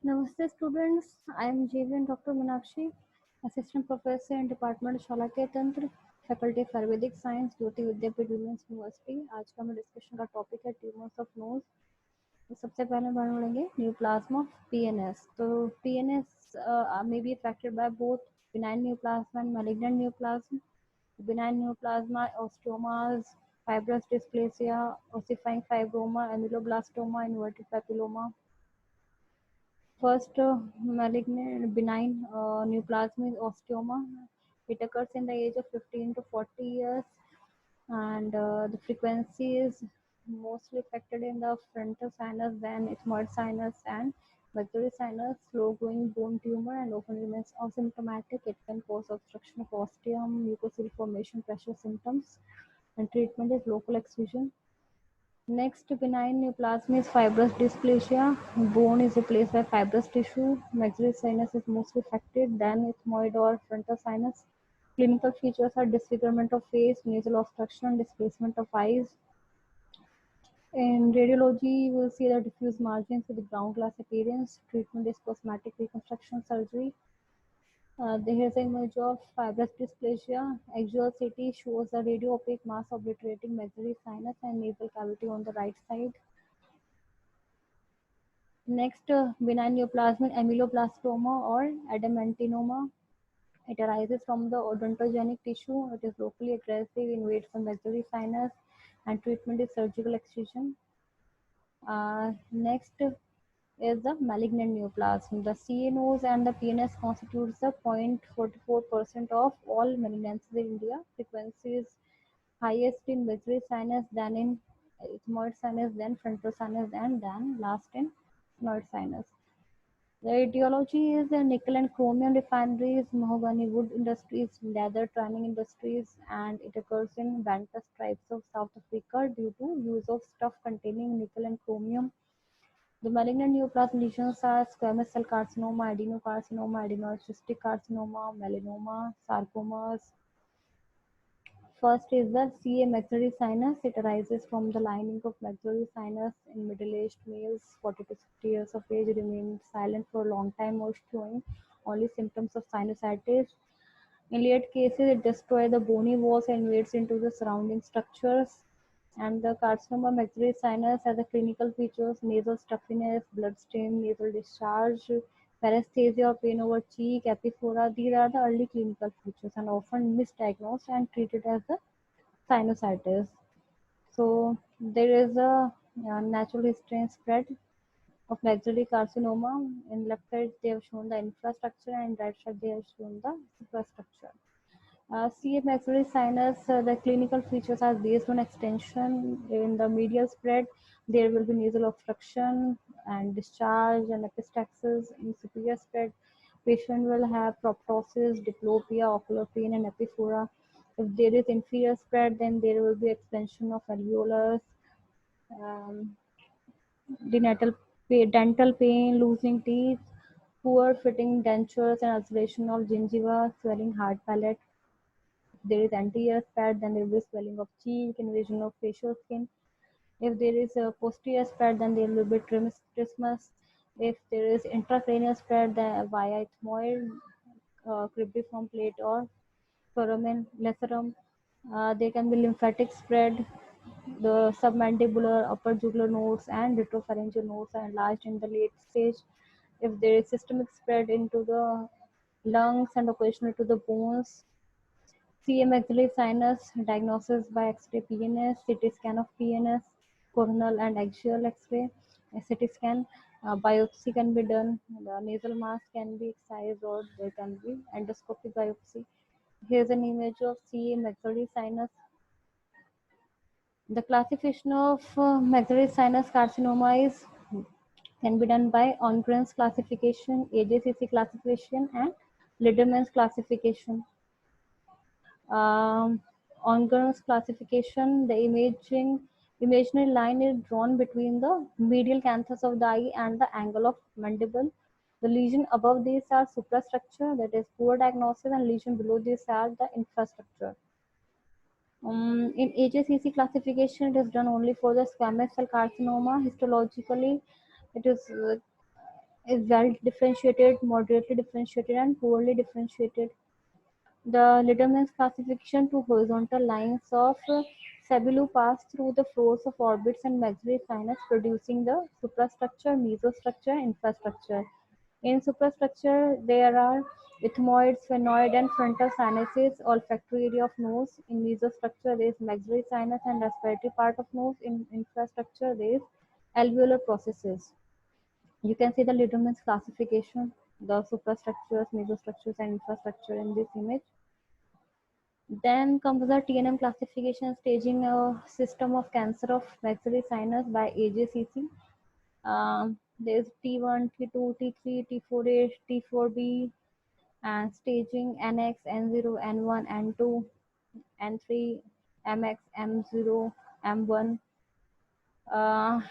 Namaste students, I am JVN Dr. Meenakshi, Assistant Professor in Department Shalakya Tantra, Faculty of Ayurvedic Science, Jyoti Vidyapeeth women's university. आज का हमारे discussion का topic है tumours of nose. तो सबसे पहले हम पढ़ेंगे न्यूप्लाज्म ऑफ पीएनएस। तो PNS may be affected by both benign neoplasm and malignant neoplasm. Benign neoplasma, osteomas, fibrous dysplasia, ossifying fibroma, ameloblastoma, inverted papilloma. First, malignant benign neoplasm is osteoma. It occurs in the age of 15 to 40 years, and the frequency is mostly affected in the frontal sinus, then ethmoid sinus and maxillary sinus. Slow-growing bone tumor and often remains asymptomatic. It can cause obstruction of ostium, mucosal formation, pressure symptoms, and treatment is local excision. Next, benign neoplasm is fibrous dysplasia. Bone is replaced by fibrous tissue. Maxillary sinus is mostly affected, then ethmoid or frontal sinus. Clinical features are disfigurement of face, nasal obstruction, displacement of eyes. In radiology, you will see the diffuse margins with ground glass appearance. Treatment is cosmetic reconstruction surgery. There is an image of fibrous dysplasia. Axial CT shows a radio-opaque mass obliterating maxillary sinus and nasal cavity on the right side. Next, benign neoplasm ameloblastoma or adamantinoma. It arises from the odontogenic tissue. It is locally aggressive, invades the maxillary sinus, and treatment is surgical excision. Next is the malignant neoplasm. The CNOs and the PNS constitutes the 0.44% of all malignancies in India. Frequency is highest in maxillary sinus, then in ethmoid sinus, then frontal sinus, and then last in ethmoid sinus. The etiology is nickel and chromium refineries, mahogany wood industries, leather tanning industries, and it occurs in Bantus tribes of South Africa due to use of stuff containing nickel and chromium. The malignant neoplasm lesions are squamous cell carcinoma, adenocarcinoma, adenoid cystic carcinoma, melanoma, sarcomas. First is the CA maxillary sinus. It arises from the lining of maxillary sinus in middle-aged males, 40 to 60 years of age, remain silent for a long time or showing only symptoms of sinusitis. In late cases, it destroys the bony walls and invades into the surrounding structures. And the carcinoma maxillary sinus has a clinical features: nasal stuffiness, blood stain, nasal discharge, paresthesia or pain over cheek, epiphora. These are the early clinical features and often misdiagnosed and treated as the sinusitis. So there is a natural history and spread of maxillary carcinoma. In left side they have shown the infrastructure and right side they have shown the superstructure. CA maxillary sinus, the clinical features are based on extension. In the medial spread, there will be nasal obstruction and discharge and epistaxis. In superior spread, patient will have proptosis, diplopia, ocular pain, and epiphora. If there is inferior spread, then there will be expansion of alveolus, um, dental pain, losing teeth, poor fitting dentures, and ulceration of gingiva, swelling hard palate. If there is anterior spread, then there will be swelling of cheek, invasion of facial skin. If there is a posterior spread, then there will be trismus. If there is intracranial spread, then via ethmoid, cribriform plate, or foramen lacerum. There can be lymphatic spread. The submandibular, upper jugular nodes, and retropharyngeal nodes are enlarged in the late stage. If there is systemic spread into the lungs and occasionally to the bones. CA maxillary sinus diagnosis by X-ray PNS, CT scan of PNS, coronal and axial X-ray, CT scan, biopsy can be done, the nasal mask can be excised or there can be endoscopic biopsy. Here's an image of CA maxillary sinus. The classification of maxillary sinus carcinoma is can be done by Ongren's classification, AJCC classification, and Liderman's classification. Um, on Gurn's classification, the imaginary line is drawn between the medial canthus of the eye and the angle of mandible. The lesion above these are suprastructure, that is poor diagnosis, and lesion below these are the infrastructure. In HACC classification, it is done only for the squamous cell carcinoma. Histologically, it is is well differentiated, moderately differentiated, and poorly differentiated. The Litterman's classification to horizontal lines of Sabelu pass through the floors of orbits and maxillary sinus, producing the suprastructure, mesostructure, infrastructure. In suprastructure, there are ethmoid, sphenoid, and frontal sinuses, olfactory area of nose. In mesostructure, there is maxillary sinus and respiratory part of nose. In infrastructure, there is alveolar processes. You can see the Litterman's classification, the suprastructures, mesostructures, and infrastructure in this image. Then comes the TNM classification, staging a system of cancer of maxillary sinus by AJCC. There's T1, T2, T3, T4A, T4B, and staging NX, N0, N1, N2, N3, MX, M0, M1.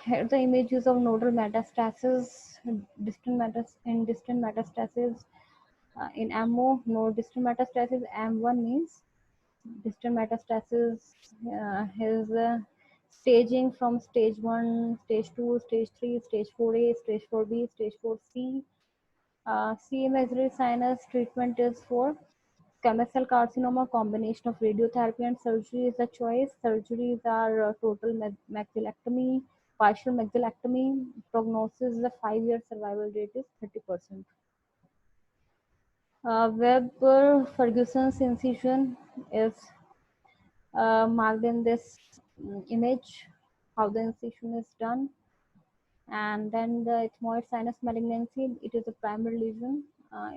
Here the images of nodal metastasis, distant metastasis. In MO, no distant metastasis. M1 means distant metastasis. His staging from stage 1, stage 2, stage 3, stage 4A, stage 4B, stage 4C. CA maxillary sinus treatment is for squamous cell carcinoma. Combination of radiotherapy and surgery is the choice. Surgeries are total maxillectomy, partial maxillectomy. Prognosis is a 5-year survival rate is 30%. Webb Ferguson's incision is marked in this image, how the incision is done. And then the ethmoid sinus malignancy, it is a primary lesion,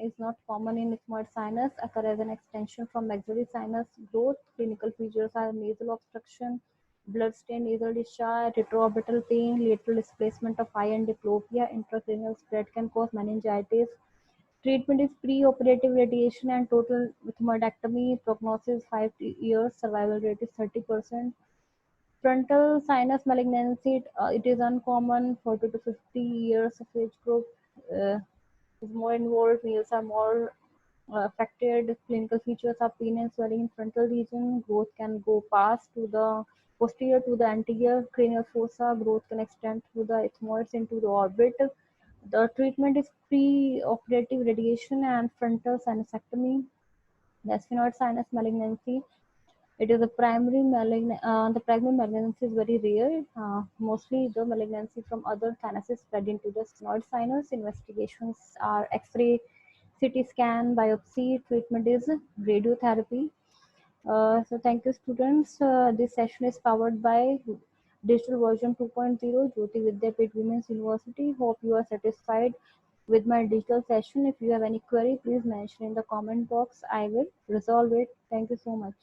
is not common in ethmoid sinus, occur as an extension from maxillary sinus growth. Clinical features are nasal obstruction, blood-stained nasal discharge, retroorbital pain, lateral displacement of eye and diplopia. Intracranial spread can cause meningitis. Treatment is pre-operative radiation and total ethmoidectomy. Prognosis 5 years, survival rate is 30%. Frontal sinus malignancy, it is uncommon, 40 to 50 years of age group is more involved, males are more affected. Clinical features are pain and swelling in frontal region. Growth can go past to the posterior to the anterior cranial fossa. Growth can extend through the ethmoids into the orbit. The treatment is pre-operative radiation and frontal sinusectomy. The sphenoid sinus malignancy, it is a the primary malignancy is very rare. Mostly the malignancy from other sinuses spread into the sphenoid sinus. Investigations are X-ray, CT scan, biopsy. Treatment is radiotherapy. So thank you, students. This session is powered by digital version 2.0, Jyoti Vidyapith Women's University. Hope you are satisfied with my digital session. If you have any query, please mention in the comment box. I will resolve it. Thank you so much.